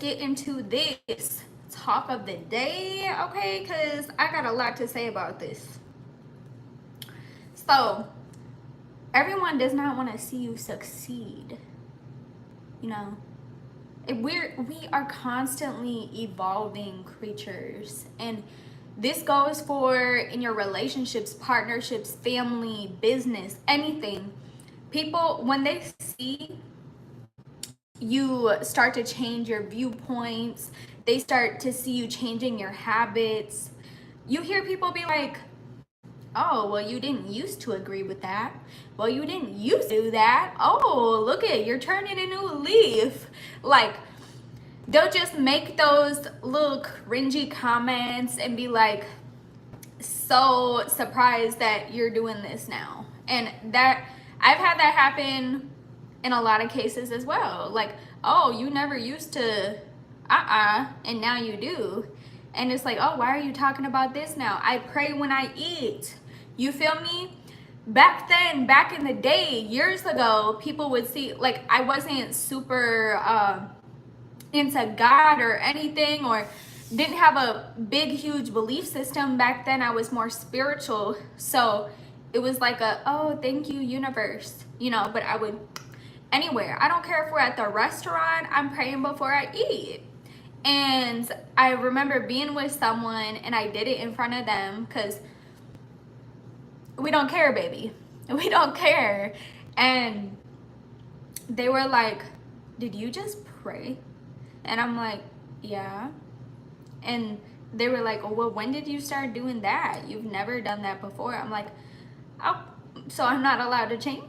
get into this talk of the day, okay? Because I got a lot to say about this. So, everyone does not want to see you succeed. You know, we are constantly evolving creatures, and this goes for in your relationships, partnerships, family, business, anything. People, when they see you start to change your viewpoints, they start to see you changing your habits. You hear people be like, oh, well, you didn't used to agree with that. Well, you didn't used to do that. Oh, look at, you're turning a new leaf. Like, they'll just make those little cringy comments and be like so surprised that you're doing this now. And that, I've had that happen in a lot of cases as well. Like, oh, you never used to, and now you do. And it's like, oh, why are you talking about this now? I pray when I eat. You feel me? Back then, back in the day, years ago, people would see, like, I wasn't super into God or anything, or didn't have a big, huge belief system. Back then, I was more spiritual. So it was like a, oh, thank you, universe. You know, but I would, anywhere. I don't care if we're at the restaurant, I'm praying before I eat. And I remember being with someone and I did it in front of them because we don't care, baby. We don't care. And they were like, did you just pray? And I'm like, yeah. And they were like, oh, well, when did you start doing that? You've never done that before. I'm like, oh, so I'm not allowed to change?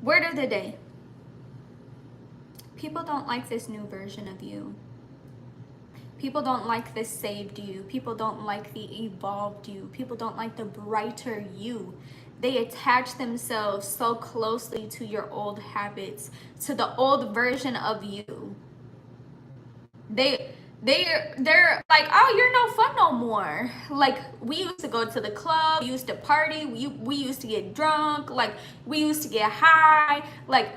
Word of the day. People don't like this new version of you. People don't like the saved you. People don't like the evolved you. People don't like the brighter you. They attach themselves so closely to your old habits, to the old version of you. They're like, oh, you're no fun no more. Like, we used to go to the club, we used to party, we used to get drunk, like, we used to get high. Like,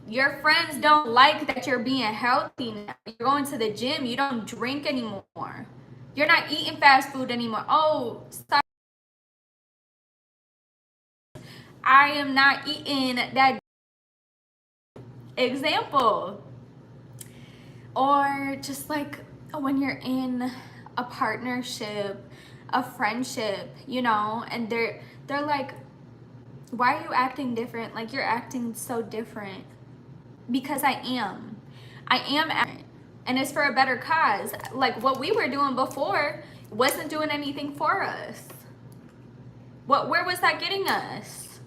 your friends don't like that you're being healthy now. You're going to the gym, you don't drink anymore. You're not eating fast food anymore. Oh, sorry. I am not eating that. Example. Or just like when you're in a partnership, a friendship, you know, and they're like, why are you acting different? Like, you're acting so different. Because I am different, and it's for a better cause. Like, what we were doing before wasn't doing anything for us. Where was that getting us?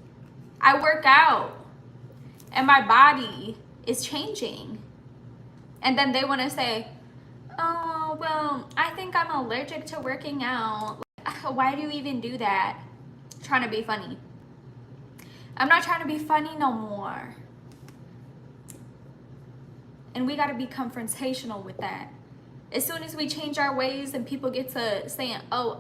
I work out and my body is changing. And then they want to say, oh, well, I think I'm allergic to working out. Like, why do you even do that? Trying to be funny. I'm not trying to be funny no more. And we got to be confrontational with that. As soon as we change our ways and people get to saying, oh,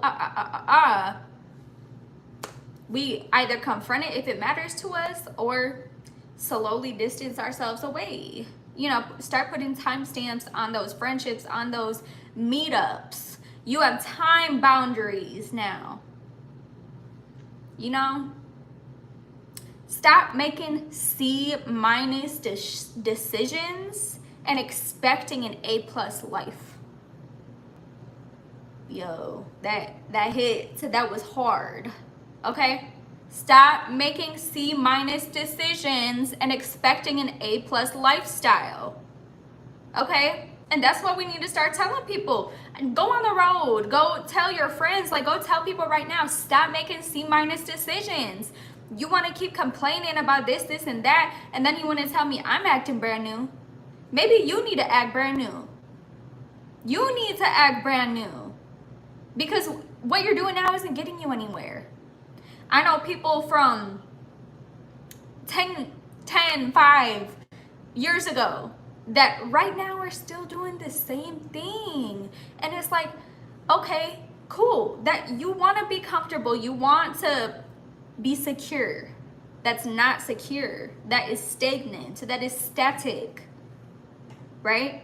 we either confront it if it matters to us or slowly distance ourselves away. You know, start putting timestamps on those friendships, on those meetups. You have time boundaries now. You know? Stop making C- decisions and expecting an A+ life. Yo, that hit, that was hard. Okay? Stop making C- decisions and expecting an A+ lifestyle. Okay? And that's what we need to start telling people. Go on the road. Go tell your friends. Like, go tell people right now, stop making C- decisions. You want to keep complaining about this, and that, and then you want to tell me I'm acting brand new. Maybe you need to act brand new. You need to act brand new. Because what you're doing now isn't getting you anywhere. I know people from 5 years ago that right now are still doing the same thing. And it's like, okay, cool. That you want to be comfortable. You want to be secure. that's not secure, that is stagnant, that is static, right?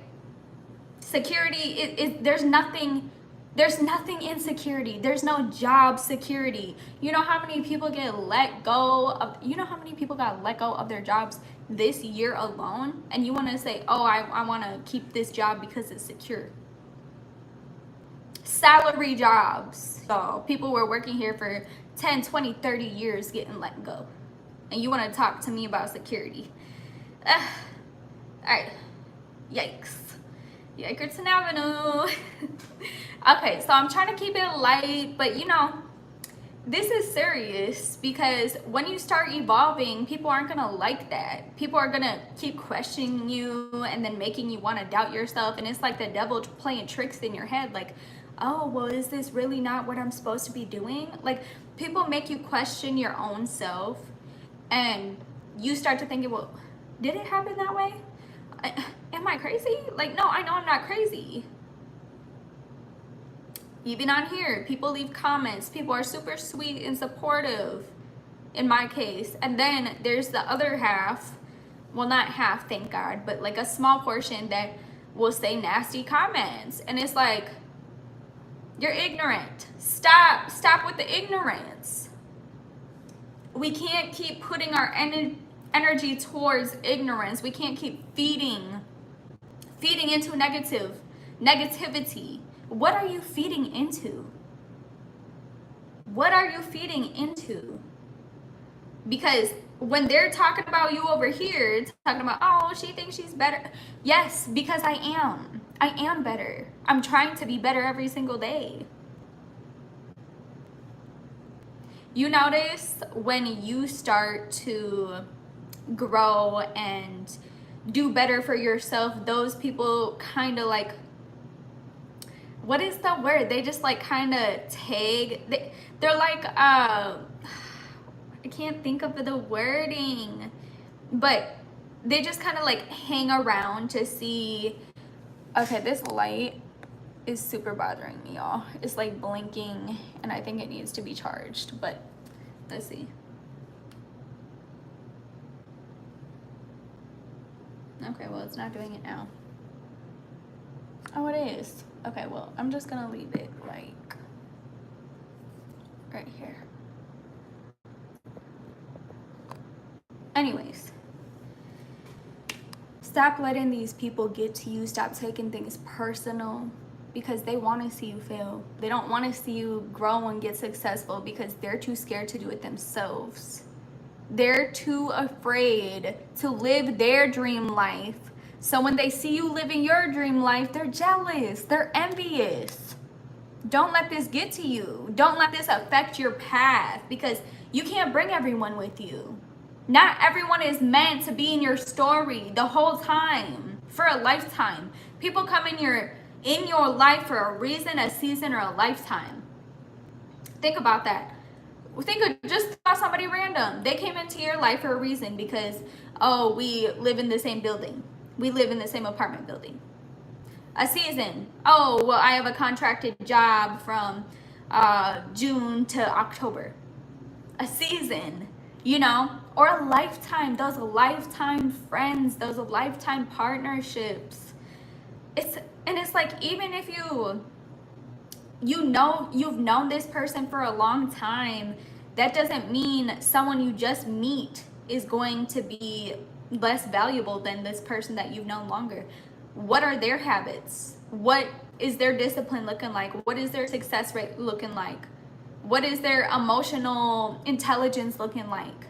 Security is there's nothing in security. There's no job security. You know how many people get let go of, you know how many people got let go of their jobs this year alone? And you want to say, oh, I want to keep this job because it's secure. Salary jobs. So people were working here for 10, 20, 30 years getting let go. And you want to talk to me about security. All right. Yikes. Yikers Avenue. Okay, so I'm trying to keep it light, but you know, this is serious because when you start evolving, people aren't gonna like that. People are gonna keep questioning you and then making you want to doubt yourself. And it's like the devil playing tricks in your head, like, oh, well, is this really not what I'm supposed to be doing? Like, people make you question your own self, and you start to think, well, did it happen that way? Am I crazy? Like, no, I know I'm not crazy. Even on here, people leave comments. People are super sweet and supportive in my case. And then there's the other half, well, not half, thank God, but like a small portion that will say nasty comments. And it's like, you're ignorant. Stop with the ignorance. We can't keep putting our energy towards ignorance. We can't keep feeding into negativity. What are you feeding into? What are you feeding into? Because when they're talking about you over here, talking about, oh, she thinks she's better. Yes, because I am. I am better. I'm trying to be better every single day. You notice when you start to grow and do better for yourself, those people kind of like, what is the word? They just like kind of tag. They're like, I can't think of the wording, but they just kind of like hang around to see, okay, this light is super bothering me, y'all. It's like blinking and I think it needs to be charged, but let's see. Okay, well, it's not doing it now. Oh, it is. Okay, well, I'm just gonna leave it like right here. Anyways, stop letting these people get to you. Stop taking things personal because they want to see you fail. They don't want to see you grow and get successful because they're too scared to do it themselves. They're too afraid to live their dream life. So when they see you living your dream life, they're jealous, they're envious. Don't let this get to you. Don't let this affect your path because you can't bring everyone with you. Not everyone is meant to be in your story the whole time, for a lifetime. People come in your life for a reason, a season, or a lifetime. Think about that. Think of just about somebody random. They came into your life for a reason because, oh, we live in the same building. We live in the same apartment building. A season. Oh, well, I have a contracted job from June to October. A season, you know, or a lifetime. Those lifetime friends, those lifetime partnerships. It's like, even if you've known this person for a long time, that doesn't mean someone you just meet is going to be less valuable than this person that you've known longer. What are their habits? What is their discipline looking like? What is their success rate looking like? What is their emotional intelligence looking like?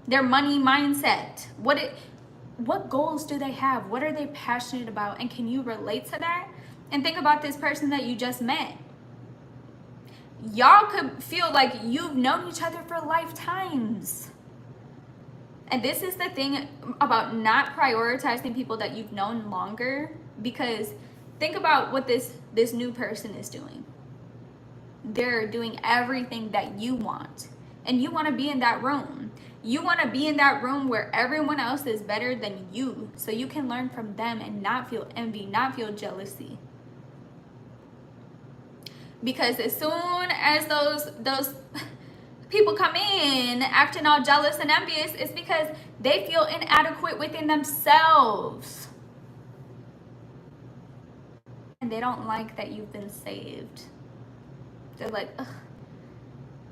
Their money mindset. What goals do they have? What are they passionate about? And can you relate to that? And think about this person that you just met. Y'all could feel like you've known each other for lifetimes. And this is the thing about not prioritizing people that you've known longer, because think about what this new person is doing. They're doing everything that you want, and you want to be in that room. You want to be in that room where everyone else is better than you, so you can learn from them and not feel envy, not feel jealousy. Because as soon as those people come in acting all jealous and envious, it's because they feel inadequate within themselves. And they don't like that you've been saved. They're like, ugh,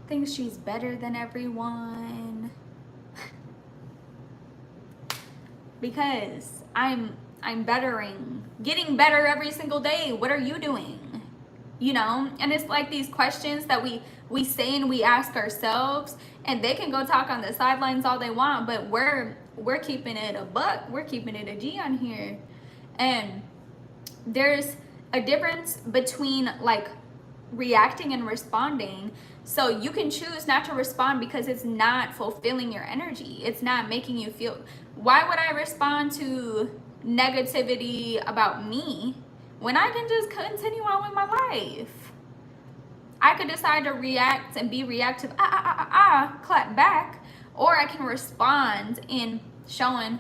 thinks she's better than everyone. Because I'm getting better every single day. What are you doing? You know, and it's like these questions that we say and we ask ourselves, and they can go talk on the sidelines all they want, but we're keeping it a buck. We're keeping it a G on here. And there's a difference between like reacting and responding. So you can choose not to respond because it's not fulfilling your energy. It's not making you feel. Why would I respond to negativity about me when I can just continue on with my life? I could decide to react and be reactive, clap back, or I can respond in showing,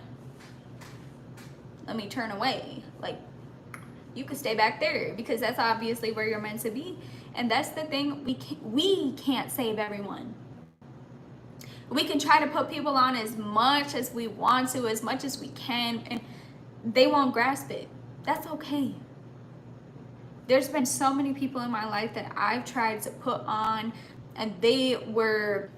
let me turn away. Like, you could stay back there because that's obviously where you're meant to be. And that's the thing, we can't save everyone. We can try to put people on as much as we want to, as much as we can, and they won't grasp it. That's okay. There's been so many people in my life that I've tried to put on, and they were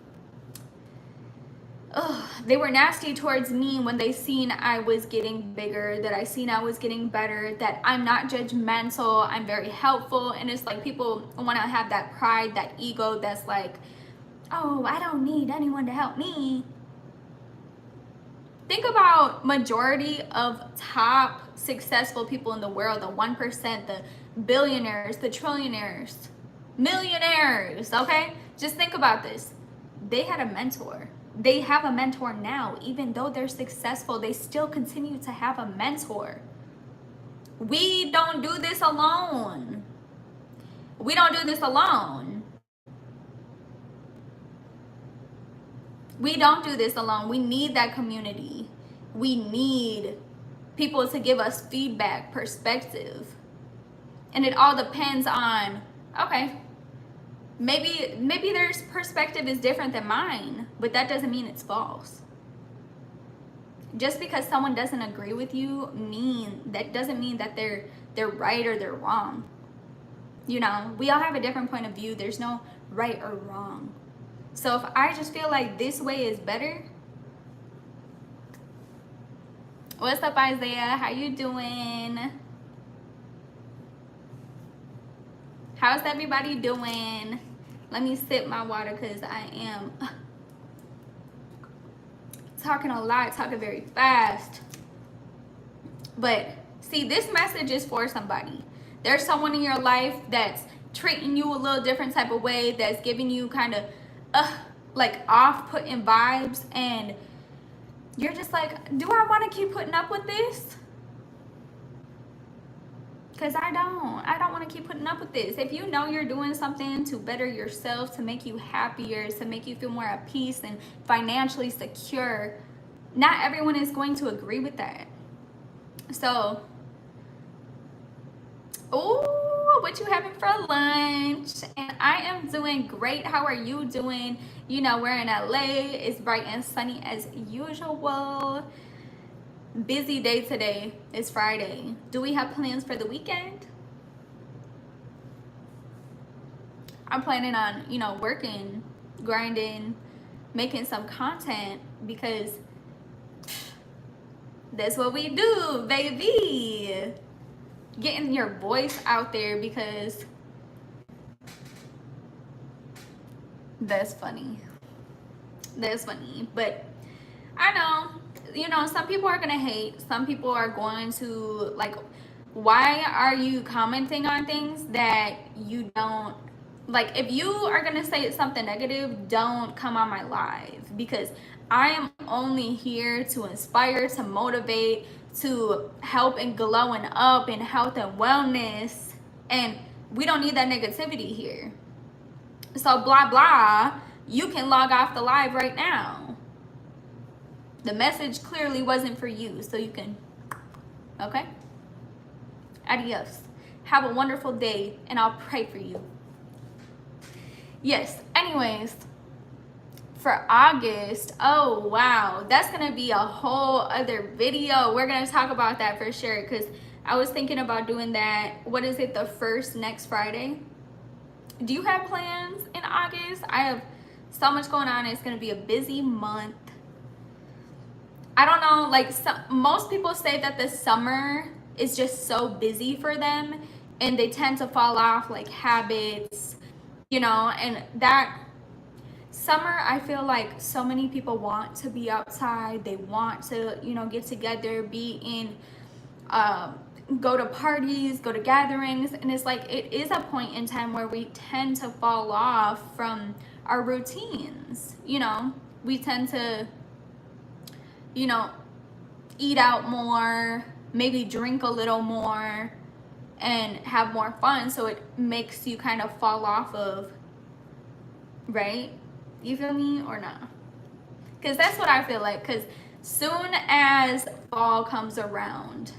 nasty towards me when they seen I was getting bigger, that I seen I was getting better, that I'm not judgmental, I'm very helpful. And it's like people want to have that pride, that ego that's like, oh, I don't need anyone to help me. Think about majority of top successful people in the world, the 1%, the billionaires, the trillionaires, millionaires, okay? Just think about this. They had a mentor. They have a mentor now. Even though they're successful, they still continue to have a mentor. We don't do this alone. We don't do this alone. We don't do this alone. We need that community. We need people to give us feedback, perspective. And it all depends on, okay, maybe their perspective is different than mine, but that doesn't mean it's false. Just because someone doesn't agree with you, that doesn't mean that they're right or they're wrong. You know, we all have a different point of view. There's no right or wrong. So if I just feel like this way is better. What's up, Isaiah? How you doing? How's everybody doing? Let me sip my water because I am talking a lot, talking very fast. But see, this message is for somebody. There's someone in your life that's treating you a little different type of way, that's giving you kind of like off-putting vibes, and you're just like, do I want to keep putting up with this? Because I don't want to keep putting up with this. If you know you're doing something to better yourself, to make you happier, to make you feel more at peace and financially secure, not everyone is going to agree with that. So, oh, what you having for lunch? And I am doing great. How are you doing? You know, we're in LA. It's bright and sunny as usual. Busy day today. It's Friday. Do we have plans for the weekend? I'm planning on, you know, working, grinding, making some content, because that's what we do, baby. Getting your voice out there, because that's funny. That's funny. But I know, you know, some people are gonna hate. Some people are going to like, why are you commenting on things that you don't like? If you are gonna say something negative, don't come on my live, because I am only here to inspire, to motivate, to help and glowing up in health and wellness, and we don't need that negativity here. So blah blah, you can log off the live right now. The message clearly wasn't for you, so you can, okay? Adios. Have a wonderful day, and I'll pray for you. Yes, anyways, for August, oh wow, that's gonna be a whole other video. We're gonna talk about that for sure, because I was thinking about doing that. What is it, the first next Friday? Do you have plans in August? I have so much going on. It's gonna be a busy month. I don't know, like most people say that the summer is just so busy for them and they tend to fall off like habits, you know, and that summer, I feel like so many people want to be outside. They want to, you know, get together, be in, go to parties, go to gatherings. And it's like, it is a point in time where we tend to fall off from our routines. You know, we tend to, you know, eat out more, maybe drink a little more and have more fun. So it makes you kind of fall off of, right? You feel me or not? Because that's what I feel like. Because soon as fall comes around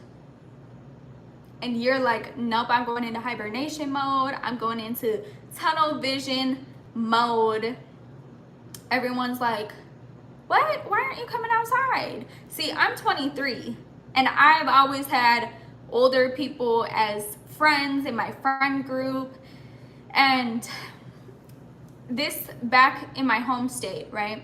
and you're like, nope, I'm going into hibernation mode, I'm going into tunnel vision mode, everyone's like, what? Why aren't you coming outside? See, I'm 23 and I've always had older people as friends in my friend group. And this back in my home state, right?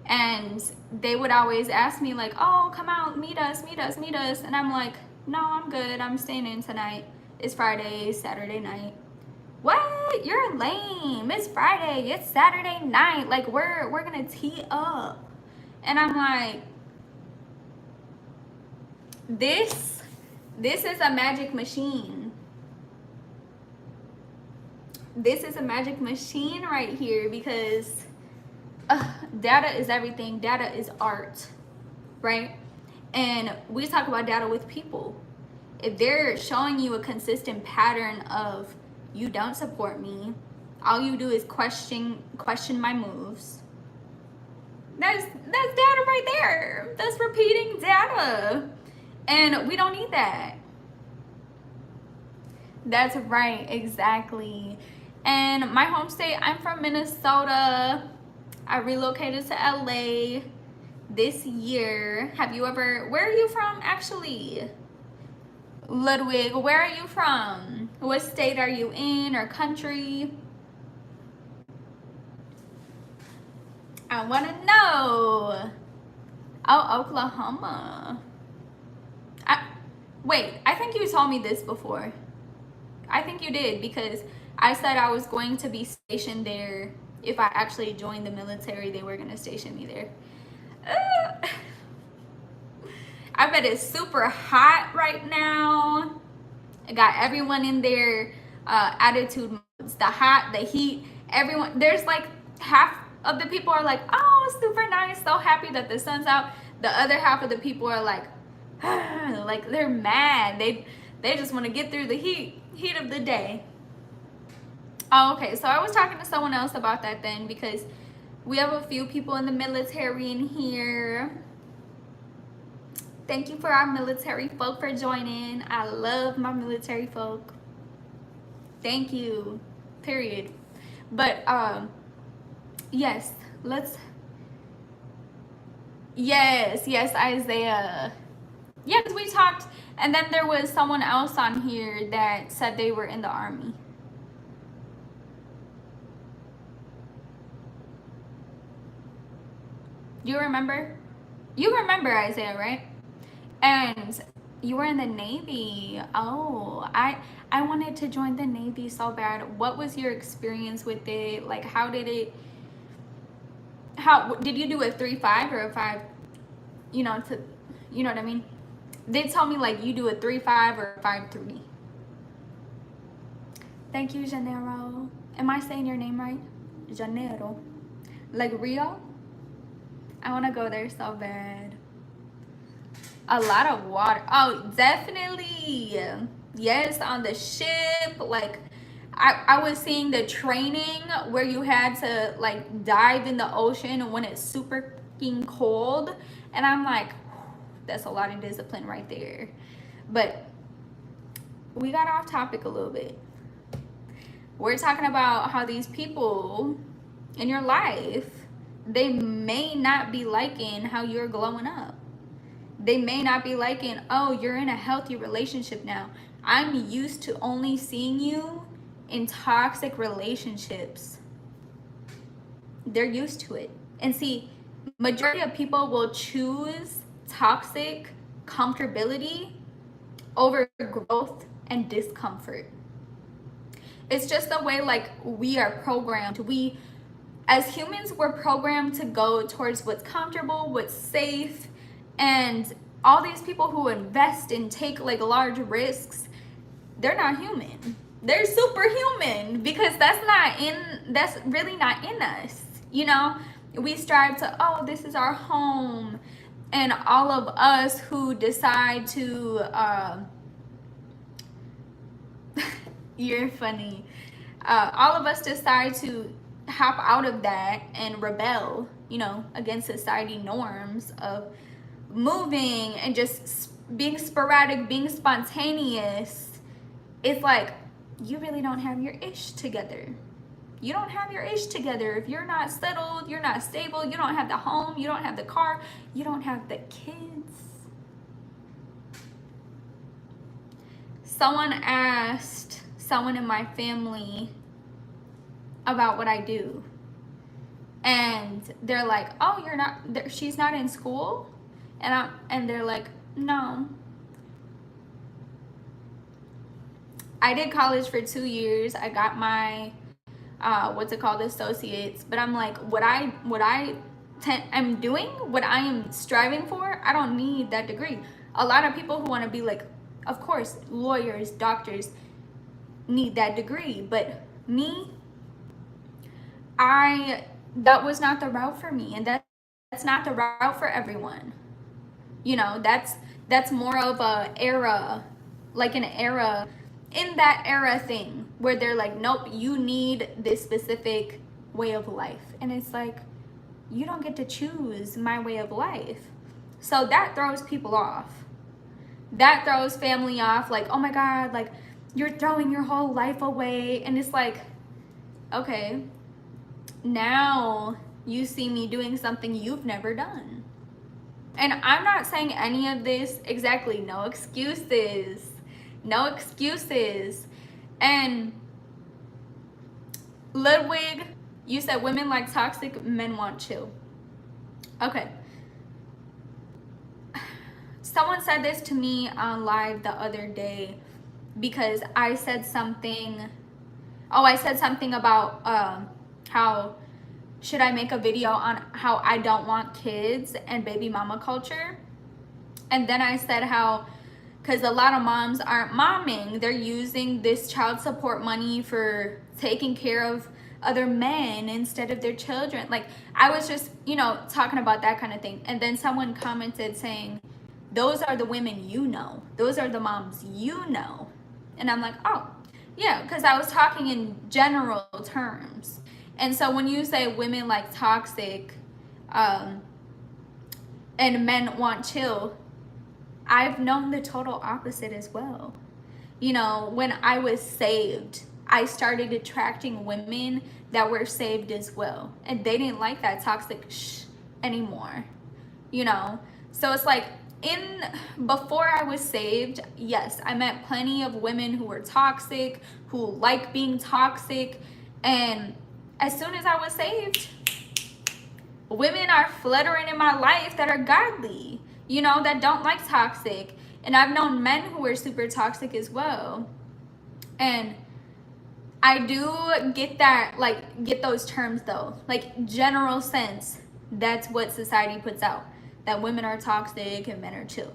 And they would always ask me like, oh, come out, meet us. And I'm like, no, I'm good. I'm staying in tonight. It's Friday, Saturday night. What? You're lame. It's Friday. It's Saturday night. Like we're gonna tee up. And I'm like, this is a magic machine. This is a magic machine right here, because data is everything. Data is art, right? And we talk about data with people. If they're showing you a consistent pattern of, you don't support me, all you do is question my moves, that's data right there. That's repeating data. And we don't need that. That's right, exactly. And my home state, I'm from Minnesota. I relocated to LA this year. Have you ever, where are you from actually? Ludwig, where are you from? What state are you in, or country? I want to know. Oh, Oklahoma. Wait, I think you told me this before. I think you did, because I said I was going to be stationed there. If I actually joined the military, they were going to station me there. I bet it's super hot right now. I got everyone in their attitude modes. The hot, the heat, everyone. There's like half of the people are like, oh, super nice, so happy that the sun's out. The other half of the people are like, like they're mad. They just want to get through the heat of the day. Oh, okay, so I was talking to someone else about that then, because we have a few people in the military in here. Thank you for our military folk for joining. I love my military folk. Thank you, period. But yes, yes, Isaiah. Yes, we talked, and then there was someone else on here that said they were in the army. You remember? You remember Isaiah, right? And you were in the Navy. Oh, I wanted to join the Navy so bad. What was your experience with it? Like, how did you do a 3-5 or a 5? You know what I mean? They told me like you do a 3-5 or a 5-3. Thank you, Janeiro. Am I saying your name right? Janeiro. Like Rio? I want to go there so bad. A lot of water. Oh, definitely. Yes, on the ship. Like, I was seeing the training where you had to like dive in the ocean when it's super fucking cold. And I'm like, that's a lot of discipline right there. But we got off topic a little bit. We're talking about how these people in your life, they may not be liking how you're glowing up. They may not be liking, oh, you're in a healthy relationship now. I'm used to only seeing you in toxic relationships. They're used to it. And see, majority of people will choose toxic comfortability over growth and discomfort. It's just the way like we are programmed. We as humans, we're programmed to go towards what's comfortable, what's safe, and all these people who invest and take like large risks, they're not human. They're superhuman because that's really not in us. You know, we strive to, oh, this is our home. And all of us who decide to, you're funny. All of us decide to hop out of that and rebel, you know, against society norms of moving and just being sporadic, being spontaneous. It's like, you really don't have your ish together. You don't have your ish together. If you're not settled, you're not stable, you don't have the home, you don't have the car, you don't have the kids. Someone asked someone in my family about what I do. And they're like, oh, you're not, she's not in school? And they're like, no. I did college for 2 years. I got my, associates. But I'm like, what I'm doing, what I am striving for, I don't need that degree. A lot of people who want to be like, of course, lawyers, doctors need that degree. But me, that was not the route for me, and that's not the route for everyone. You know, that's more of a era, like an era, in that era thing where they're like, nope, you need this specific way of life. And it's like, you don't get to choose my way of life. So that throws people off. That throws family off, like, oh my God, like, you're throwing your whole life away. And it's like, okay, now you see me doing something you've never done. And I'm not saying any of this, exactly, no excuses. No excuses. And Ludwig, you said women like toxic, men want chill. Okay. Someone said this to me on live the other day because I said something. Oh, I said something about how should I make a video on how I don't want kids and baby mama culture. And then I said how, because a lot of moms aren't momming, they're using this child support money for taking care of other men instead of their children. Like, I was just, you know, talking about that kind of thing. And then someone commented saying, those are the women you know. Those are the moms you know. And I'm like, oh, yeah, because I was talking in general terms. And so when you say women like toxic and men want chill, I've known the total opposite as well. You know, when I was saved, I started attracting women that were saved as well. And they didn't like that toxic anymore. You know? So it's like, before I was saved, yes, I met plenty of women who were toxic, who like being toxic. And as soon as I was saved, women are fluttering in my life that are godly, you know, that don't like toxic. And I've known men who are super toxic as well. And I do get that, like, get those terms though. Like, general sense, that's what society puts out. That women are toxic and men are chill.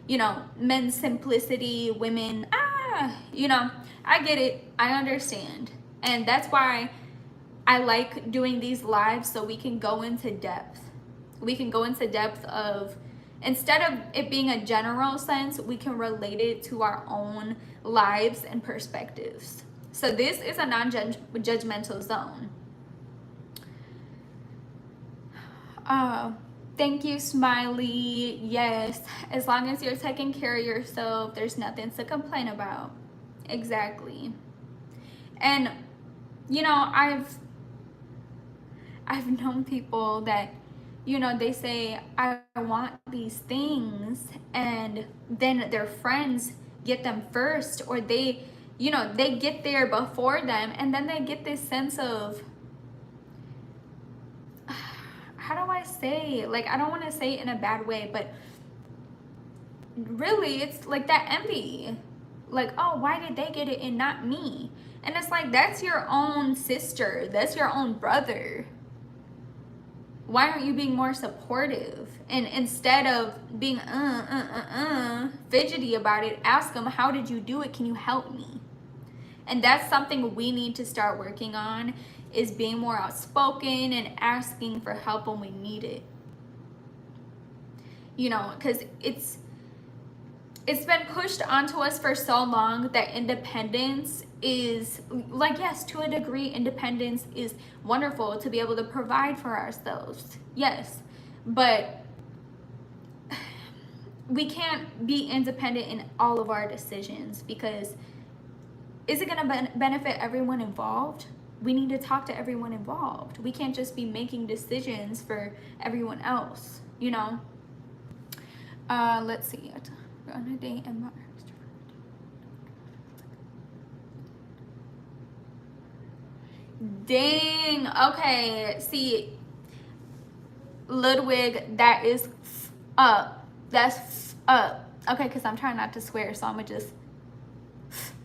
You know, men's simplicity, women, you know, I get it. I understand. And that's why I like doing these lives, so we can go into depth. We can go into depth of, instead of it being a general sense, we can relate it to our own lives and perspectives. So this is a non-judgmental zone. Thank you, Smiley. Yes, as long as you're taking care of yourself, there's nothing to complain about. Exactly. And, you know, I've known people that, you know, they say, I want these things, and then their friends get them first, or they, you know, they get there before them, and then they get this sense of, how do I say, like, I don't want to say it in a bad way, but really it's like that envy, like, oh, why did they get it and not me? And it's like, that's your own sister, that's your own brother. Why aren't you being more supportive? And instead of being fidgety about it, ask them, how did you do it? Can you help me? And that's something we need to start working on, is being more outspoken and asking for help when we need it. You know, because it's been pushed onto us for so long that independence is, like, yes, to a degree, independence is wonderful, to be able to provide for ourselves, yes, but we can't be independent in all of our decisions, because is it going to benefit everyone involved? We need to talk to everyone involved. We can't just be making decisions for everyone else, you know. Let's see it. On a date and dang, okay, see, Ludwig, that is up. That's up. Okay, because I'm trying not to swear, so I'm gonna just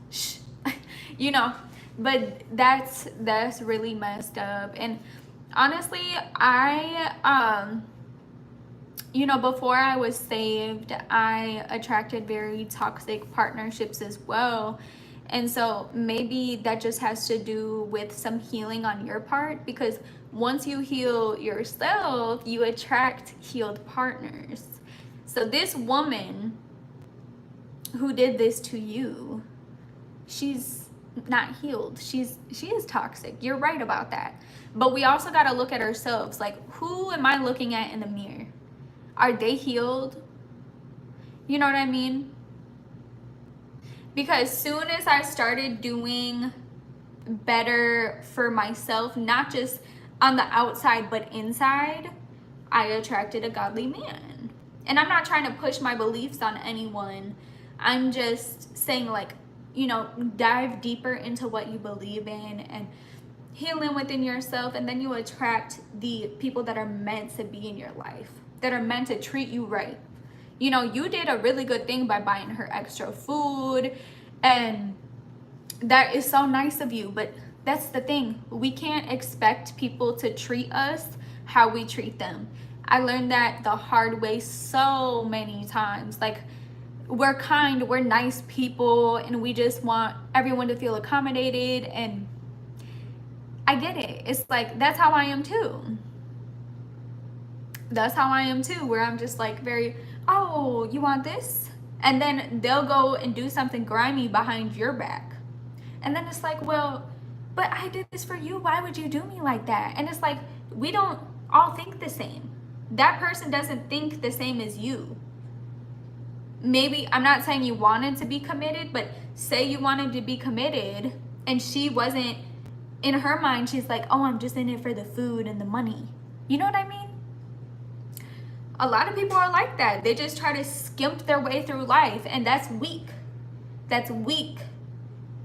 shh. You know, but that's really messed up. And honestly, I you know, before I was saved, I attracted very toxic partnerships as well. And so maybe that just has to do with some healing on your part, because once you heal yourself, you attract healed partners. So this woman who did this to you, she's not healed. She is toxic. You're right about that. But we also got to look at ourselves. Like, who am I looking at in the mirror? Are they healed? You know what I mean? Because soon as I started doing better for myself, not just on the outside but inside, I attracted a godly man. And I'm not trying to push my beliefs on anyone. I'm just saying, like, you know, dive deeper into what you believe in and healing within yourself, and then you attract the people that are meant to be in your life, that are meant to treat you right. You know, you did a really good thing by buying her extra food, and that is so nice of you, but that's the thing. We can't expect people to treat us how we treat them. I learned that the hard way so many times. Like, we're kind, we're nice people, and we just want everyone to feel accommodated, and I get it. It's like, that's how I am too. That's how I am too, where I'm just like very, oh, you want this? And then they'll go and do something grimy behind your back. And then it's like, well, but I did this for you. Why would you do me like that? And it's like, we don't all think the same. That person doesn't think the same as you. Maybe, I'm not saying you wanted to be committed, but say you wanted to be committed and she wasn't, in her mind, she's like, oh, I'm just in it for the food and the money. You know what I mean? A lot of people are like that. They just try to skimp their way through life, and that's weak. That's weak.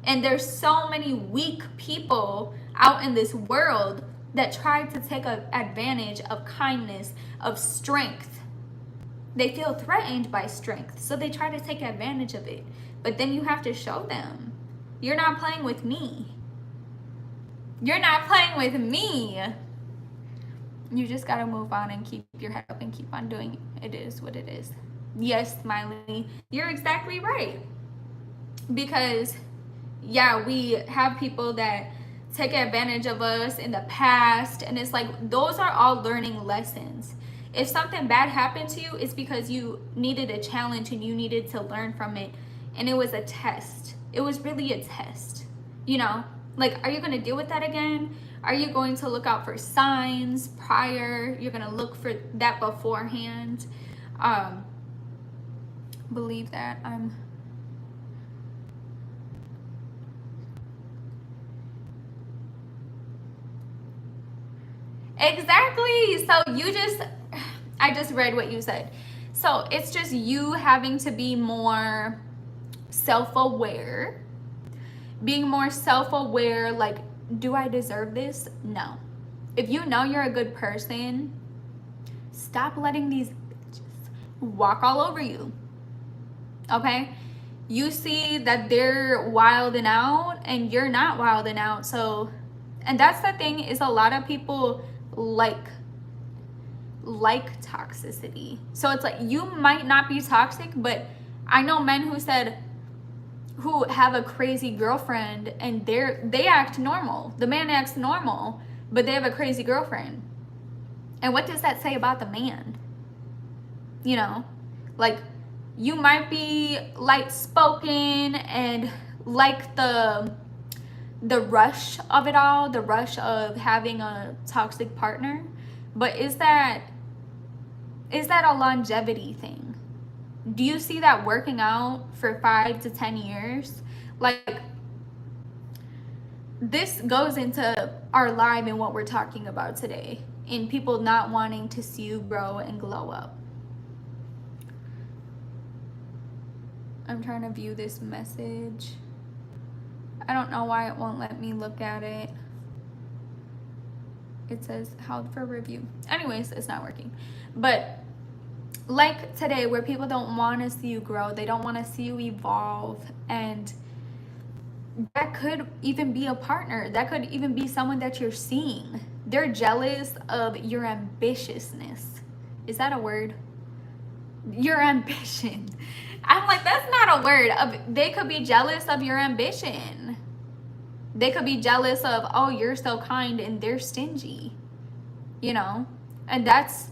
And there's so many weak people out in this world that try to take advantage of kindness, of strength. They feel threatened by strength, so they try to take advantage of it. But then you have to show them, you're not playing with me. You're not playing with me. You just gotta move on and keep your head up and keep on doing it. It is what it is. Yes, Smiley, you're exactly right. Because, yeah, we have people that take advantage of us in the past, and it's like, those are all learning lessons. If something bad happened to you, it's because you needed a challenge and you needed to learn from it, and it was a test. It was really a test. You know, like, are you going to deal with that again? Are you going to look out for signs prior? You're going to look for that beforehand. Believe that. Exactly. So I just read what you said. So it's just you having to be more self-aware, being more self-aware, like, do I deserve this? No. If you know you're a good person, stop letting these bitches walk all over you. Okay? You see that they're wilding out and you're not wilding out. So, and that's the thing, is a lot of people like toxicity. So it's like, you might not be toxic, but I know men who have a crazy girlfriend and they act normal. The man acts normal, but they have a crazy girlfriend. And what does that say about the man? You know, like, you might be light spoken and like the rush of it all, the rush of having a toxic partner, but is that a longevity thing? Do you see that working out for 5 to 10 years? Like, this goes into our live and what we're talking about today, in people not wanting to see you grow and glow up. I'm trying to view this message. I don't know why it won't let me look at it. It says held for review. Anyways, it's not working. But like today, where people don't want to see you grow, they don't want to see you evolve, and that could even be a partner. That could even be someone that you're seeing. They're jealous of your ambitiousness. Is that a word? Your ambition. I'm like, that's not a word. They could be jealous of your ambition. They could be jealous of, oh, you're so kind and they're stingy, you know? And that's,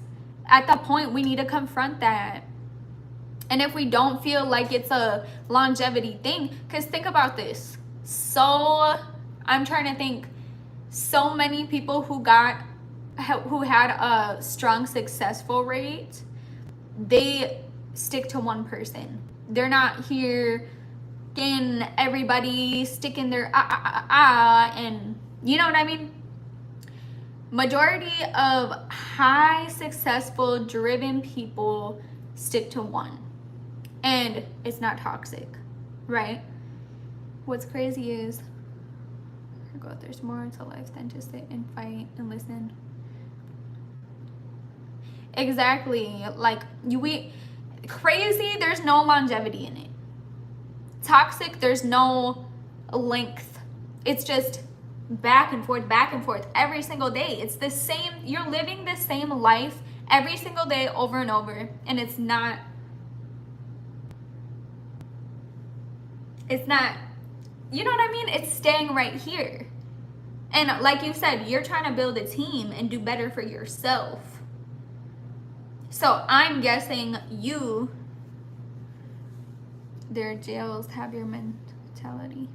at the point, we need to confront that. And if we don't feel like it's a longevity thing, because think about this. So, I'm trying to think, so many people who had a strong successful rate, they stick to one person. They're not here getting everybody sticking their and you know what I mean? Majority of high successful driven people stick to one, and it's not toxic, right? What's crazy is, there's more to life than just sit and fight and listen. Exactly. Like, crazy, there's no longevity in it. Toxic, there's no length. It's just back and forth every single day. It's the same, you're living the same life every single day over and over, and it's not, you know what I mean? It's staying right here. And like you said, you're trying to build a team and do better for yourself. So I'm guessing their jails have your mentality.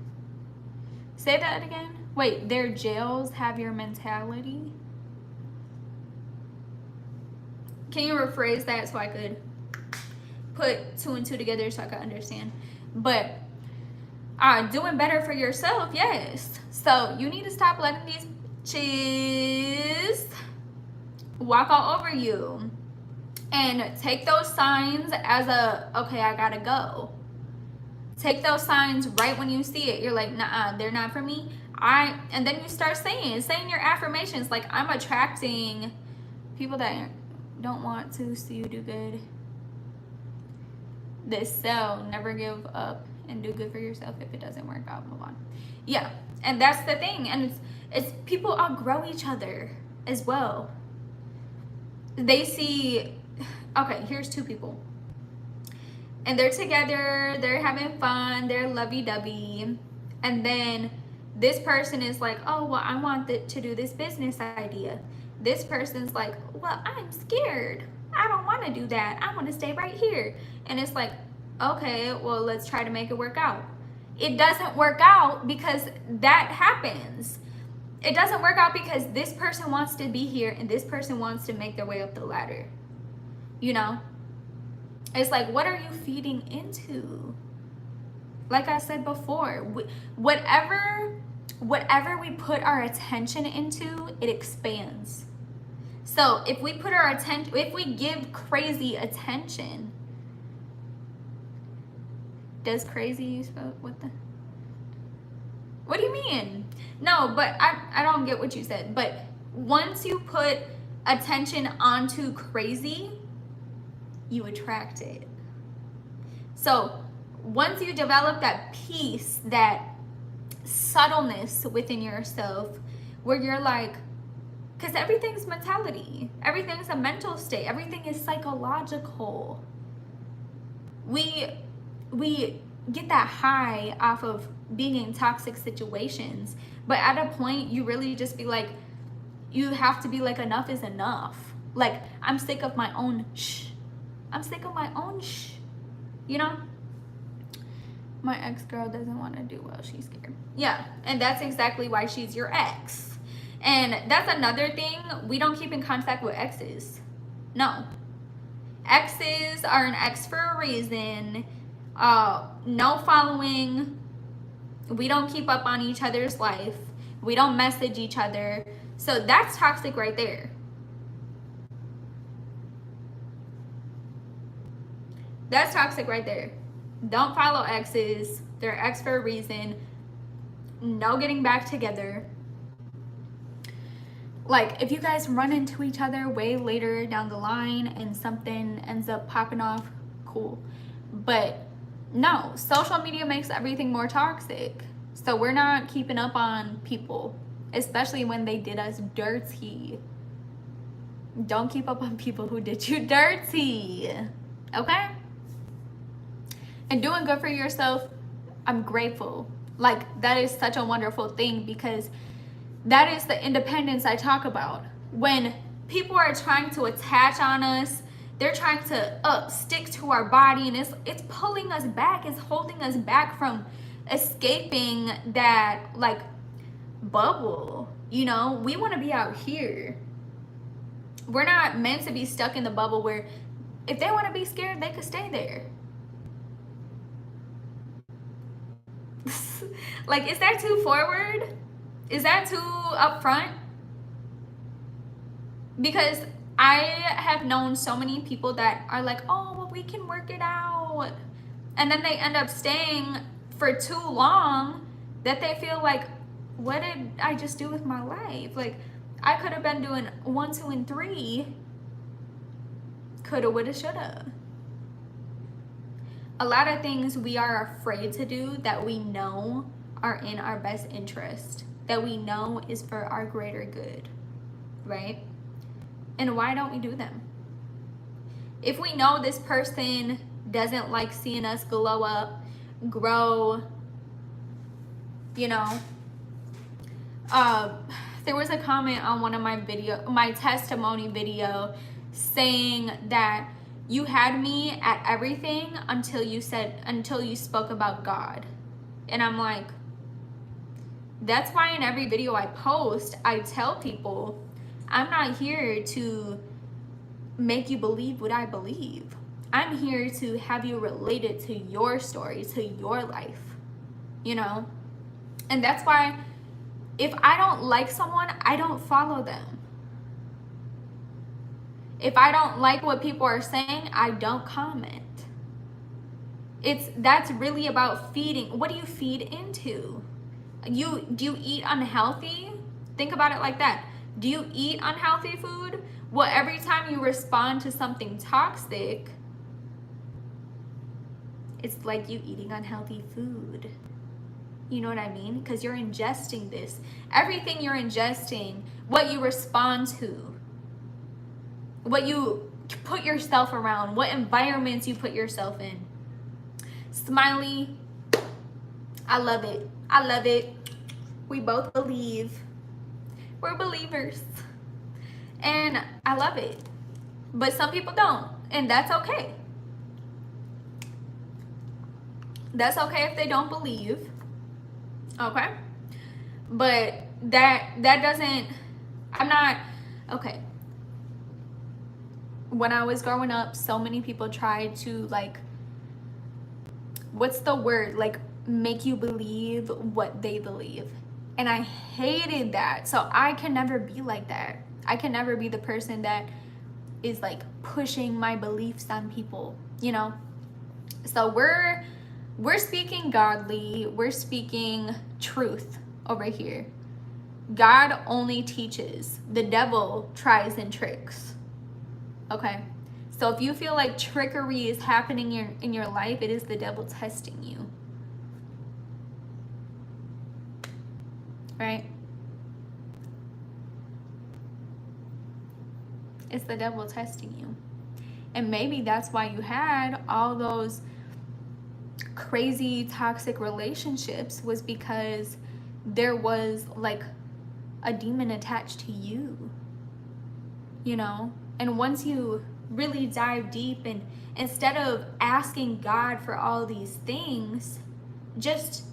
Say that again. Wait, their jails have your mentality? Can you rephrase that so I could put 2 and 2 together so I could understand? But doing better for yourself, yes. So you need to stop letting these bitches walk all over you. And take those signs as okay, I gotta go. Take those signs right when you see it. You're like, nah, they're not for me. And then you start saying your affirmations, like, I'm attracting people that don't want to see you do good. Never give up and do good for yourself. If it doesn't work out, move on. Yeah, and that's the thing. And it's people outgrow each other as well. They see, okay, here's 2 people. And they're together, they're having fun, they're lovey-dovey. And then this person is like, oh, well, I want to do this business idea. This person's like, well, I'm scared. I don't want to do that. I want to stay right here. And it's like, okay, well, let's try to make it work out. It doesn't work out because that happens. It doesn't work out because this person wants to be here and this person wants to make their way up the ladder. You know? It's like, what are you feeding into? Like I said before, whatever we put our attention into, it expands. So if we put our attention, if we give crazy attention, does crazy spell what the? What do you mean? No, but I don't get what you said. But once you put attention onto crazy, you attract it. So once you develop that peace, that subtleness within yourself, where you're like, because everything's mentality, everything's a mental state, everything is psychological. We get that high off of being in toxic situations, but at a point you really just be like, you have to be like, enough is enough. Like, I'm sick of my own shh. I'm sick of my own shh. You know? My ex-girl doesn't want to do well. She's scared. Yeah, and that's exactly why she's your ex. And that's another thing. We don't keep in contact with exes. No. Exes are an ex for a reason. No following. We don't keep up on each other's life. We don't message each other. So that's toxic right there. That's toxic right there. Don't follow exes. They're ex for a reason. No getting back together. Like, if you guys run into each other way later down the line and something ends up popping off, cool. But no, social media makes everything more toxic. So we're not keeping up on people, especially when they did us dirty. Don't keep up on people who did you dirty. Okay? And doing good for yourself, I'm grateful. Like, that is such a wonderful thing, because that is the independence I talk about. When people are trying to attach on us, they're trying to stick to our body, and it's pulling us back, it's holding us back from escaping that, like, bubble. You know, we want to be out here. We're not meant to be stuck in the bubble where if they want to be scared, they could stay there. Like, is that too forward? Is that too upfront? Because I have known so many people that are like, oh, well, we can work it out. And then they end up staying for too long that they feel like, what did I just do with my life? Like, I could have been doing 1, 2, and 3. Coulda, woulda, shoulda. A lot of things we are afraid to do that we know are in our best interest, that we know is for our greater good, right? And why don't we do them? If we know this person doesn't like seeing us glow up, grow, you know, there was a comment on one of my testimony video saying that you had me at everything until you spoke about God. And I'm like, that's why in every video I post, I tell people, I'm not here to make you believe what I believe. I'm here to have you relate it to your story, to your life, you know? And that's why if I don't like someone, I don't follow them. If I don't like what people are saying, I don't comment. That's really about feeding. What do you feed into? Do you eat unhealthy? Think about it like that. Do you eat unhealthy food? Well, every time you respond to something toxic, it's like you eating unhealthy food. You know what I mean? Because you're ingesting this. Everything you're ingesting, what you respond to, what you put yourself around, what environments you put yourself in. Smiley, I love it. I love it. We both believe. We're believers. And I love it. But some people don't. And that's okay. That's okay if they don't believe. Okay? But that doesn't, I'm not, okay. When I was growing up, so many people tried to, like, what's the word? Like, make you believe what they believe. And I hated that. So I can never be like that. I can never be the person that is like pushing my beliefs on people, you know? So we're speaking godly, we're speaking truth over here. God only teaches. The devil tries and tricks. Okay? So if you feel like trickery is happening in your life, it is the devil testing you. Right? It's the devil testing you. And maybe that's why you had all those crazy toxic relationships, was because there was like a demon attached to you, you know? And once you really dive deep, and instead of asking God for all these things, just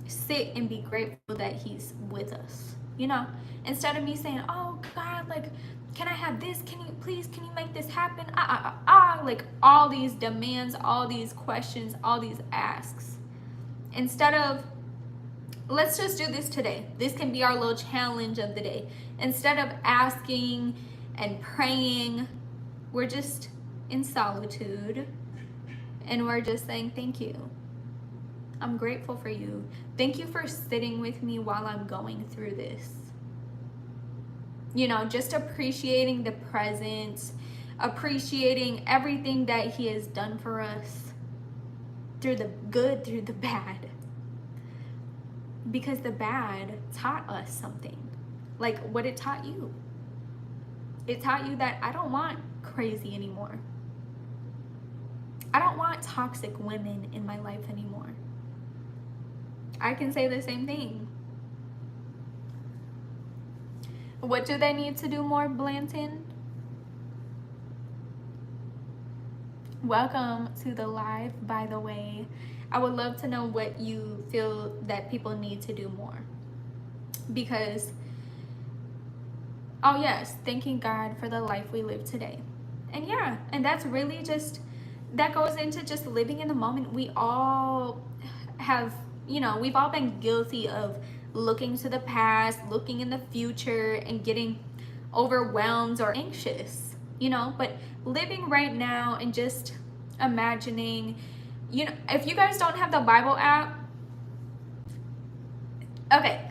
sit and be grateful that he's with us, you know? Instead of me saying, oh God, like, can I have this? Can you make this happen? Like all these demands, all these questions, all these asks. Instead of, let's just do this today. This can be our little challenge of the day. Instead of asking and praying, we're just in solitude and we're just saying, thank you. I'm grateful for you. Thank you for sitting with me while I'm going through this. You know, just appreciating the presence, appreciating everything that he has done for us, through the good, through the bad. Because the bad taught us something. Like what it taught you. It taught you that I don't want crazy anymore. I don't want toxic women in my life anymore. I can say the same thing. What do they need to do more, Blanton? Welcome to the live, by the way. I would love to know what you feel that people need to do more. Because, oh yes, thanking God for the life we live today. And yeah, and that's really just, that goes into just living in the moment. We all have, you know, we've all been guilty of looking to the past, looking in the future, and getting overwhelmed or anxious, you know? But living right now and just imagining, you know, if you guys don't have the Bible app, okay,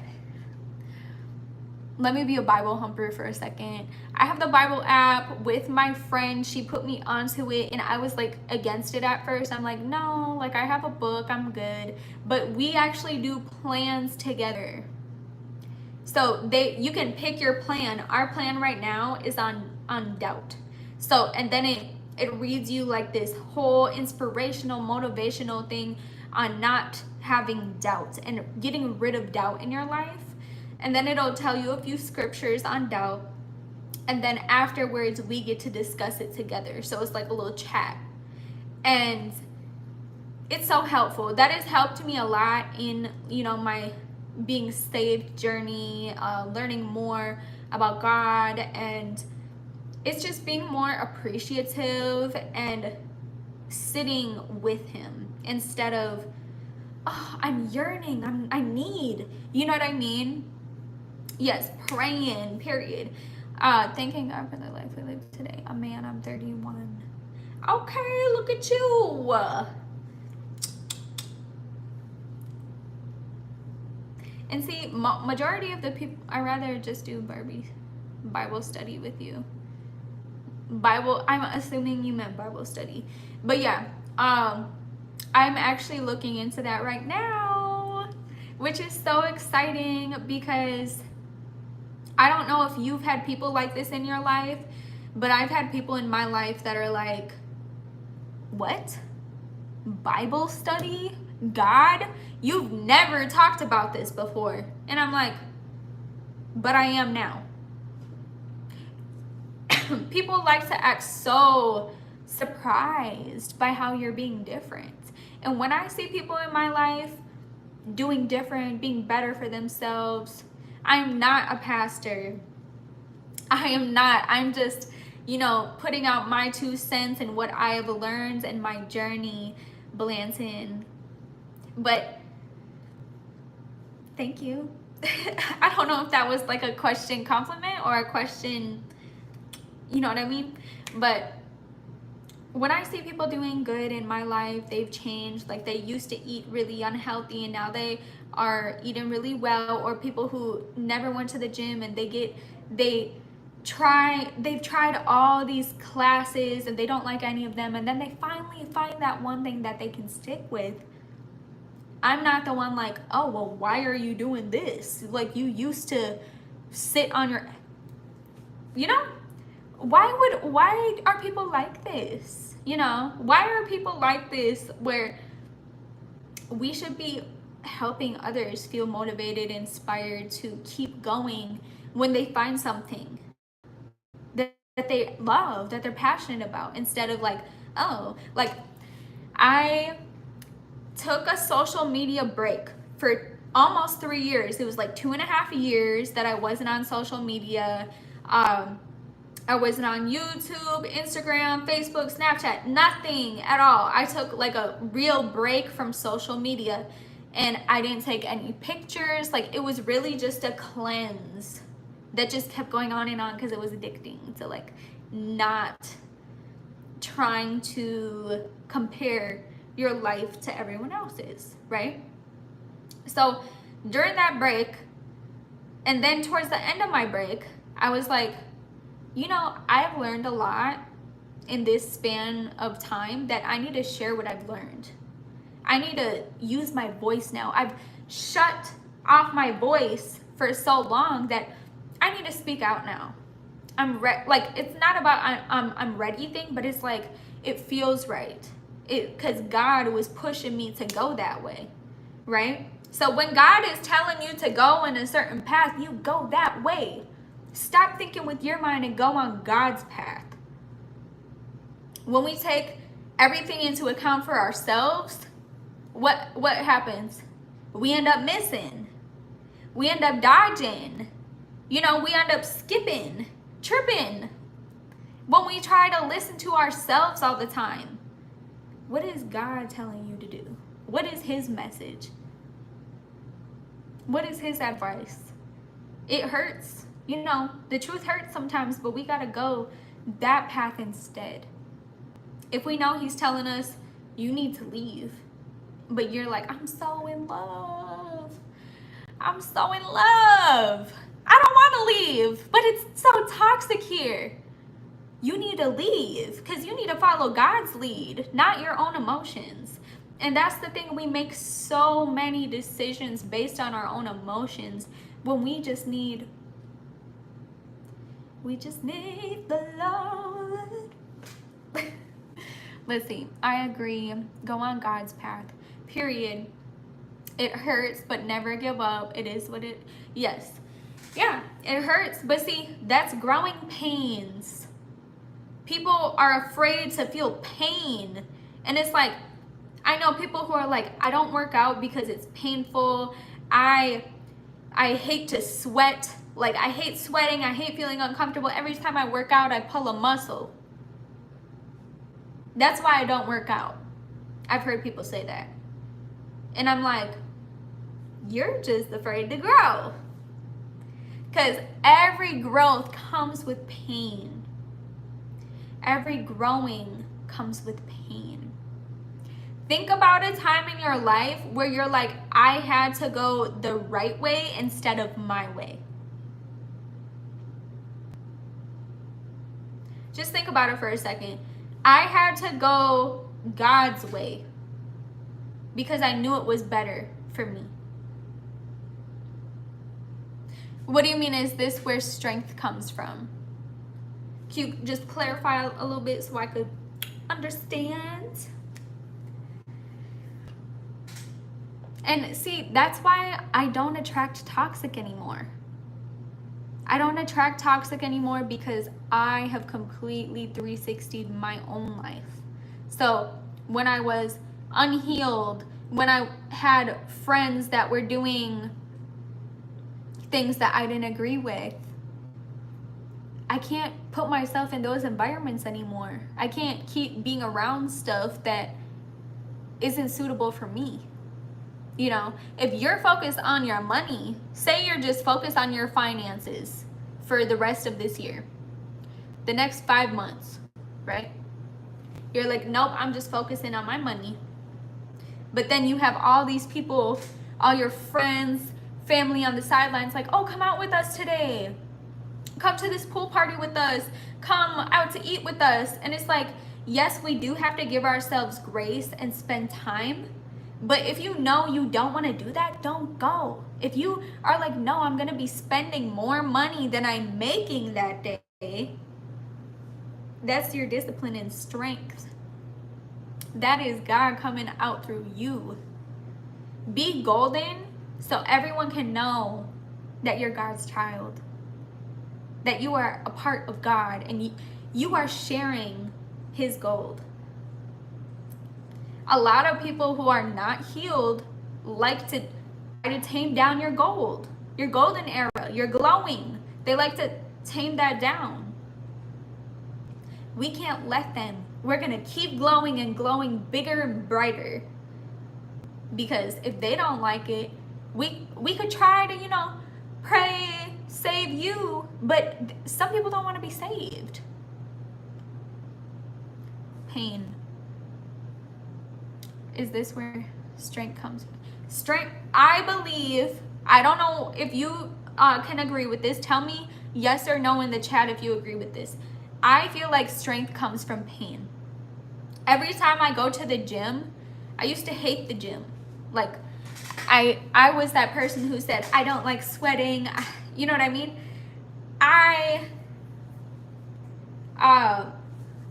let me be a Bible humper for a second. I have the Bible app with my friend. She put me onto it and I was like against it at first. I'm like, no, like I have a book, I'm good. But we actually do plans together. So you can pick your plan. Our plan right now is on doubt. So, and then it reads you like this whole inspirational, motivational thing on not having doubt and getting rid of doubt in your life. And then it'll tell you a few scriptures on doubt. And then afterwards, we get to discuss it together. So it's like a little chat. And it's so helpful. That has helped me a lot in, you know, my being saved journey, learning more about God. And it's just being more appreciative and sitting with him instead of, oh, I'm yearning, I need, you know what I mean? Yes, praying, period. Thanking God for the life we live today. Oh man, I'm 31. Okay, look at you. And see, majority of the people, I rather just do Bible study with you. I'm assuming you meant Bible study. But yeah, I'm actually looking into that right now, which is so exciting because I don't know if you've had people like this in your life, but I've had people in my life that are like, what? Bible study? God? You've never talked about this before. And I'm like, but I am now. People like to act so surprised by how you're being different. And when I see people in my life doing different, being better for themselves, I'm not a pastor. I am not. I'm just, you know, putting out my 2 cents and what I have learned in my journey, Blanton. But thank you. I don't know if that was like a question compliment or a question, you know what I mean? But when I see people doing good in my life, they've changed. Like they used to eat really unhealthy and now they are eating really well, or people who never went to the gym and they've tried all these classes and they don't like any of them, and then they finally find that one thing that they can stick with. I'm not the one like, oh, well, why are you doing this? Like, you used to sit on your, you know? Why are people like this? You know, why are people like this where we should be helping others feel motivated, inspired to keep going when they find something that they love, that they're passionate about, instead of like, oh, like I took a social media break for almost 3 years. It was like 2.5 years that I wasn't on social media. I wasn't on YouTube, Instagram, Facebook, Snapchat, nothing at all. I took like a real break from social media and I didn't take any pictures. Like it was really just a cleanse that just kept going on and on because it was addicting to like not trying to compare your life to everyone else's, right? So during that break, and then towards the end of my break, I was like, you know, I've learned a lot in this span of time that I need to share what I've learned. I need to use my voice now. I've shut off my voice for so long that I need to speak out now. I'm like, it's not about I'm ready thing, but it's like it feels right. Because God was pushing me to go that way, right? So when God is telling you to go in a certain path, you go that way. Stop thinking with your mind and go on God's path. When we take everything into account for ourselves, what happens? We end up missing. We end up dodging. You know, we end up skipping, tripping. When we try to listen to ourselves all the time. What is God telling you to do? What is his message? What is his advice? It hurts. You know, the truth hurts sometimes, but we gotta go that path instead. If we know he's telling us, you need to leave, but you're like, I'm so in love. I'm so in love. I don't want to leave, but it's so toxic here. You need to leave because you need to follow God's lead, not your own emotions. And that's the thing, we make so many decisions based on our own emotions when we just need the Lord. Let's see, I agree. Go on God's path, period. It hurts, but never give up. It is what it, yes. Yeah, it hurts, but see, that's growing pains. People are afraid to feel pain. And it's like, I know people who are like, I don't work out because it's painful. I hate to sweat. Like, I hate sweating. I hate feeling uncomfortable. Every time I work out, I pull a muscle. That's why I don't work out. I've heard people say that. And I'm like, you're just afraid to grow. Because every growth comes with pain. Every growing comes with pain. Think about a time in your life where you're like, I had to go the right way instead of my way. Just think about it for a second. I had to go God's way because I knew it was better for me. What do you mean, is this where strength comes from? Can you just clarify a little bit so I could understand? And see, that's why I don't attract toxic anymore. I don't attract toxic anymore because I have completely 360'd my own life. So when I was unhealed, when I had friends that were doing things that I didn't agree with, I can't put myself in those environments anymore. I can't keep being around stuff that isn't suitable for me. You know, if you're focused on your money, say you're just focused on your finances for the rest of this year, the next 5 months, right? You're like, nope, I'm just focusing on my money. But then you have all these people, all your friends, family on the sidelines, like, oh, come out with us today. Come to this pool party with us. Come out to eat with us. And it's like, yes, we do have to give ourselves grace and spend time. But if you know you don't want to do that, don't go. If you are like, no, I'm going to be spending more money than I'm making that day, that's your discipline and strength. That is God coming out through you. Be golden so everyone can know that you're God's child, that you are a part of God, and you are sharing his gold. A lot of people who are not healed like to try to tame down your gold, your golden era, your glowing. They like to tame that down. We can't let them. We're going to keep glowing and glowing bigger and brighter. Because if they don't like it, we could try to, pray, save you, but some people don't want to be saved. Pain. Is this where strength comes from? Strength, I believe, I don't know if you can agree with this. Tell me yes or no in the chat if you agree with this. I feel like strength comes from pain. Every time I go to the gym, I used to hate the gym. Like, I was that person who said, I don't like sweating. You know what I mean?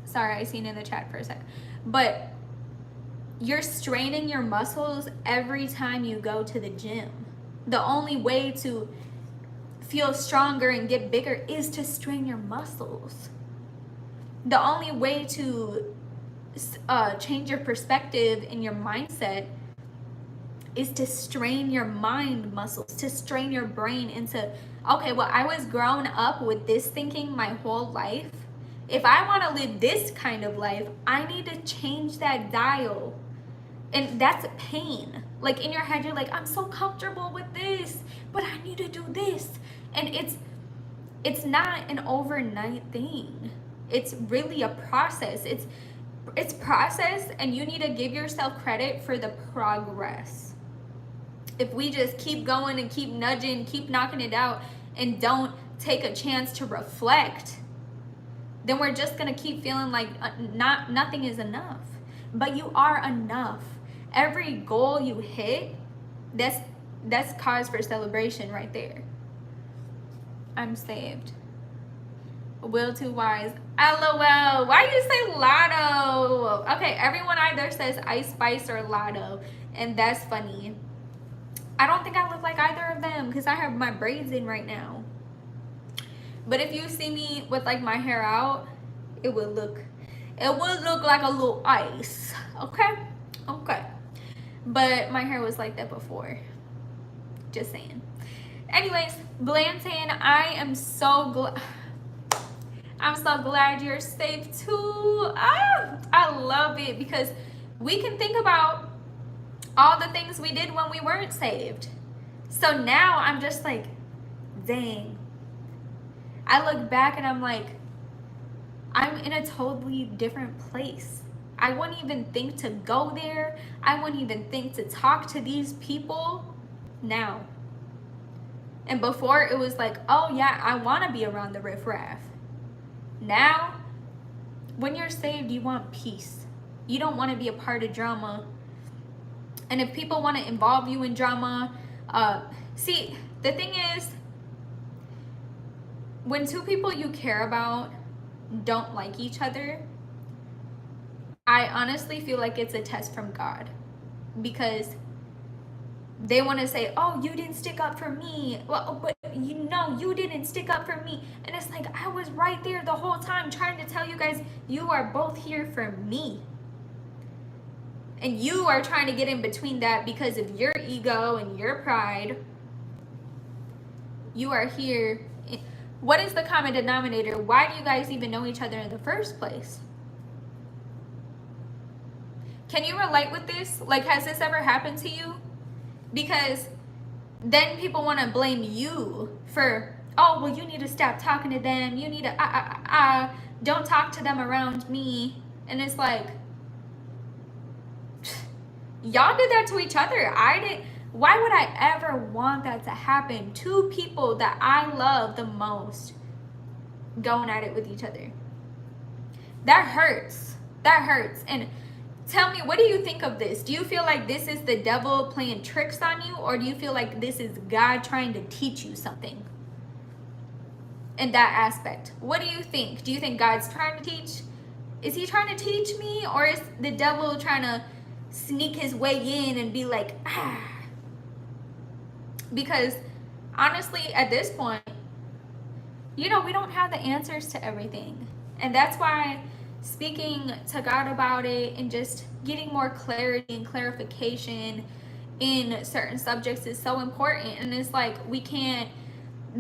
Sorry, I seen in the chat for a sec. But you're straining your muscles every time you go to the gym. The only way to feel stronger and get bigger is to strain your muscles. The only way to change your perspective and your mindset is to strain your mind muscles, to strain your brain into, okay, well, I was grown up with this thinking my whole life. If I want to live this kind of life, I need to change that dial. And that's pain. Like in your head, you're like, I'm so comfortable with this, but I need to do this. And it's not an overnight thing. It's really a process. It's process, and you need to give yourself credit for the progress. If we just keep going and keep nudging, keep knocking it out, and don't take a chance to reflect, then we're just gonna keep feeling like nothing is enough. But you are enough. Every goal you hit, that's cause for celebration right there. I'm saved. Will Too Wise. LOL. Why you say Lotto? Okay, everyone either says Ice Spice or Lotto, and that's funny. I don't think I look like either of them because I have my braids in right now. But if you see me with like my hair out, it would look like a little ice. Okay. But my hair was like that before. Just saying. Anyways, Blanton, I am so glad. I'm so glad you're safe too. I love it because we can think about all the things we did when we weren't saved. So now I'm just like, dang. I look back and I'm like, I'm in a totally different place. I wouldn't even think to go there. I wouldn't even think to talk to these people now. And before it was like, oh yeah, I want to be around the riffraff. Now, when you're saved, you want peace. You don't want to be a part of drama. And if people want to involve you in drama, see, the thing is, when two people you care about don't like each other, I honestly feel like it's a test from God, because they want to say, oh, you didn't stick up for me. Well, but you didn't stick up for me. And it's like, I was right there the whole time trying to tell you guys, you are both here for me. And you are trying to get in between that because of your ego and your pride. You are here. What is the common denominator? Why do you guys even know each other in the first place? Can you relate with this? Like, has this ever happened to you? Because then people want to blame you for, oh, well, you need to stop talking to them. You need to, don't talk to them around me. And it's like, y'all did that to each other. I didn't. Why would I ever want that to happen? Two people that I love the most going at it with each other. That hurts. That hurts. And tell me, what do you think of this? Do you feel like this is the devil playing tricks on you? Or do you feel like this is God trying to teach you something in that aspect? What do you think? Do you think God's trying to teach? Is he trying to teach me? Or is the devil trying to sneak his way in and be like, ah? Because honestly, at this point, you know, we don't have the answers to everything. And that's why speaking to God about it and just getting more clarity and clarification in certain subjects is so important. And it's like, we can't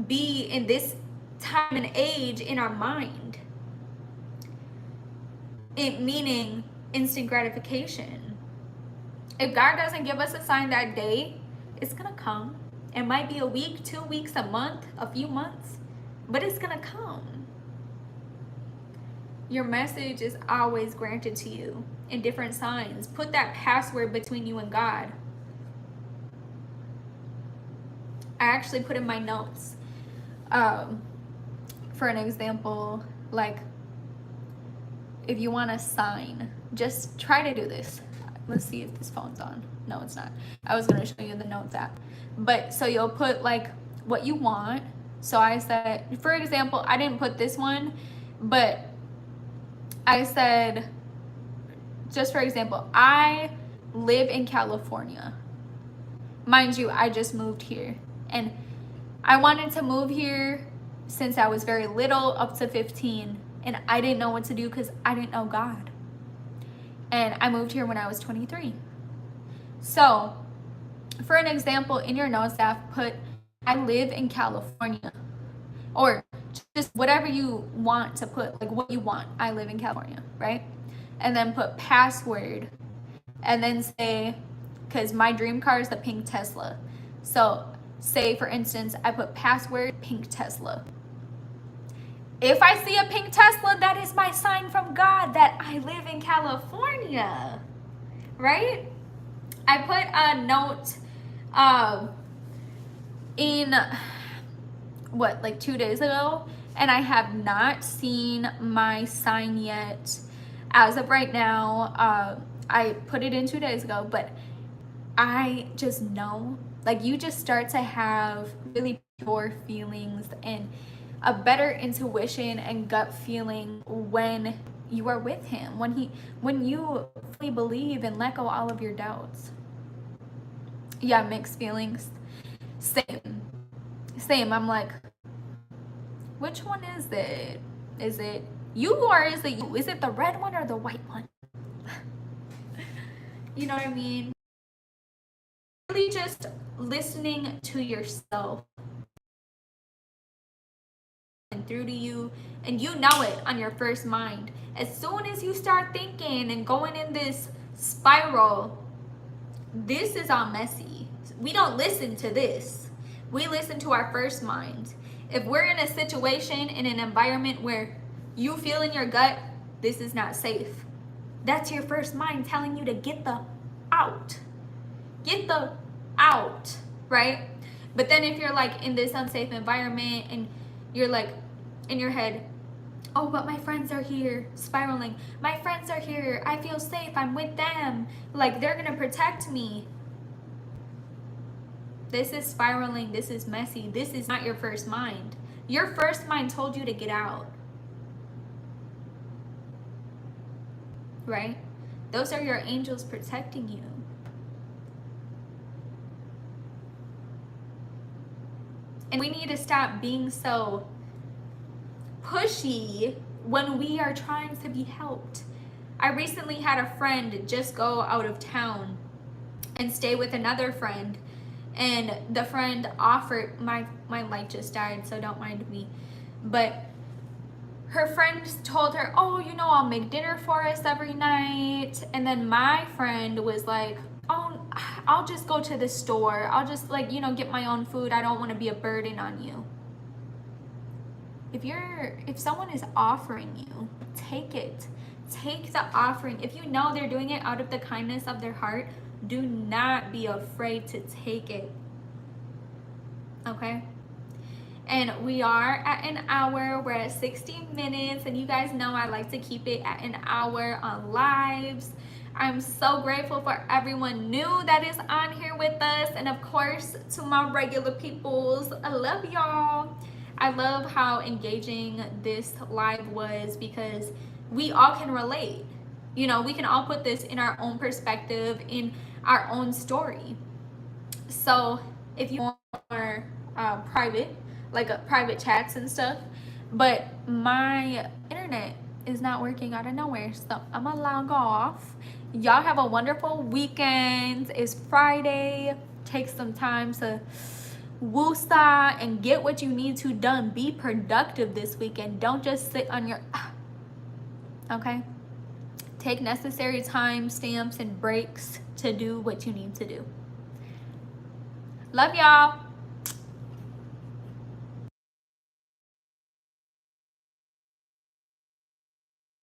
be in this time and age in our mind, it meaning instant gratification. If God doesn't give us a sign that day, it's gonna come. It might be a week, 2 weeks, a month, a few months, but it's gonna come. Your message is always granted to you in different signs. Put that password between you and God. I actually put in my notes, for an example, like, if you want a sign, just try to do this. Let's see if this phone's on. No, it's not. I was gonna show you the notes app. But so you'll put like what you want. So I said, for example, I didn't put this one, but I said, just for example, I live in California. Mind you, I just moved here. And I wanted to move here since I was very little, up to 15. And I didn't know what to do because I didn't know God. And I moved here when I was 23. So, for an example, in your notes app, put, I live in California. Or just whatever you want to put, like what you want. I live in California, right? And then put password. And then say, because my dream car is the pink Tesla. So, say for instance, I put password pink Tesla. If I see a pink Tesla, that is my sign from God that I live in California, right? I put a note in, what, like 2 days ago, and I have not seen my sign yet. As of right now, I put it in 2 days ago, but I just know, like, you just start to have really pure feelings and a better intuition and gut feeling when you are with him, when you fully believe and let go all of your doubts. Yeah, mixed feelings. Same. I'm like, which one is it? Is it you or is it you? Is it the red one or the white one? You know what I mean? Really just listening to yourself and through to you, and you know it on your first mind. As soon as you start thinking and going in this spiral, this is all messy. We don't listen to this. We listen to our first mind. If we're in a situation, in an environment where you feel in your gut, this is not safe, that's your first mind telling you to get the out. Get the out, right? But then if you're like in this unsafe environment and you're like in your head, oh, but my friends are here, spiraling. My friends are here. I feel safe. I'm with them. Like, they're going to protect me. This is spiraling. This is messy. This is not your first mind. Your first mind told you to get out. Right? Those are your angels protecting you. And we need to stop being so pushy when we are trying to be helped. I recently had a friend just go out of town and stay with another friend, and the friend offered, my light just died, so don't mind me, but her friend told her, oh, you know, I'll make dinner for us every night. And then my friend was like, oh, I'll just go to the store. I'll just, like, you know, get my own food. I don't want to be a burden on you. If someone is offering you, take it. Take the offering. If you know they're doing it out of the kindness of their heart, do not be afraid to take it. Okay? And we are at an hour. We're at 60 minutes. And you guys know I like to keep it at an hour on lives. I'm so grateful for everyone new that is on here with us. And of course, to my regular peoples, I love y'all. I love how engaging this live was because we all can relate. You know, we can all put this in our own perspective, in our own story. So if you want more private, like private chats and stuff, but my internet is not working out of nowhere, so I'm gonna log off. Y'all have a wonderful weekend. It's Friday. Take some time to woosah and get what you need to done. Be productive this weekend. Don't just sit on your okay? Take necessary time stamps and breaks to do what you need to do. Love y'all.